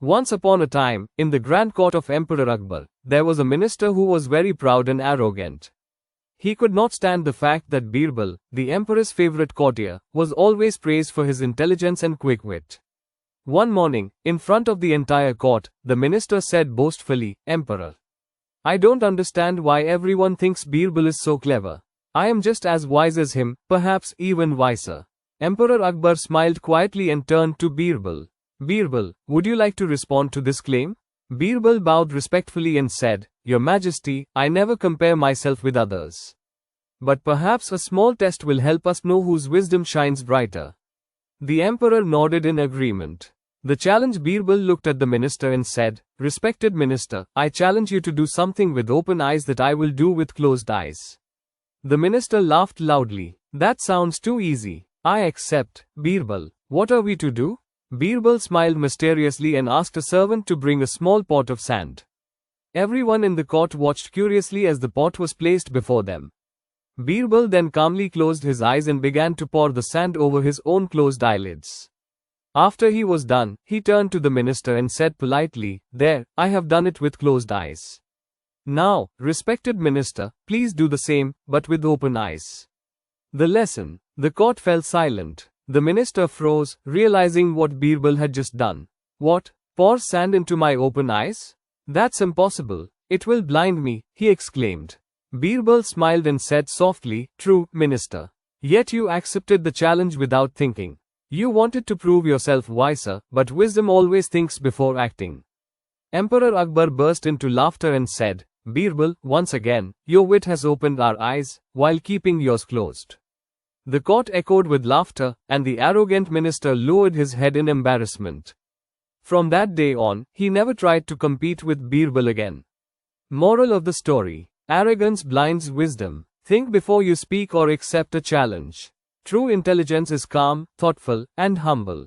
Once upon a time, in the grand court of Emperor Akbar, there was a minister who was very proud and arrogant. He could not stand the fact that Birbal, the emperor's favorite courtier, was always praised for his intelligence and quick wit. One morning, in front of the entire court, the minister said boastfully, "Emperor, I don't understand why everyone thinks Birbal is so clever. I am just as wise as him, perhaps even wiser." Emperor Akbar smiled quietly and turned to Birbal. "Birbal, would you like to respond to this claim?" Birbal bowed respectfully and said, "Your Majesty, I never compare myself with others. But perhaps a small test will help us know whose wisdom shines brighter." The emperor nodded in agreement. The challenge Birbal looked at the minister and said, "Respected minister, I challenge you to do something with open eyes that I will do with closed eyes." The minister laughed loudly. "That sounds too easy. I accept, Birbal. What are we to do?" Birbal smiled mysteriously and asked a servant to bring a small pot of sand. Everyone in the court watched curiously as the pot was placed before them. Birbal then calmly closed his eyes and began to pour the sand over his own closed eyelids. After he was done, he turned to the minister and said politely, "There, I have done it with closed eyes. Now, respected minister, please do the same, but with open eyes." The lesson. The court fell silent. The minister froze, realizing what Birbal had just done. "What? Pour sand into my open eyes? That's impossible. It will blind me," he exclaimed. Birbal smiled and said softly, "True, minister. Yet you accepted the challenge without thinking. You wanted to prove yourself wiser, but wisdom always thinks before acting." Emperor Akbar burst into laughter and said, "Birbal, once again, your wit has opened our eyes, while keeping yours closed." The court echoed with laughter, and the arrogant minister lowered his head in embarrassment. From that day on, he never tried to compete with Birbal again. Moral of the story: arrogance blinds wisdom. Think before you speak or accept a challenge. True intelligence is calm, thoughtful, and humble.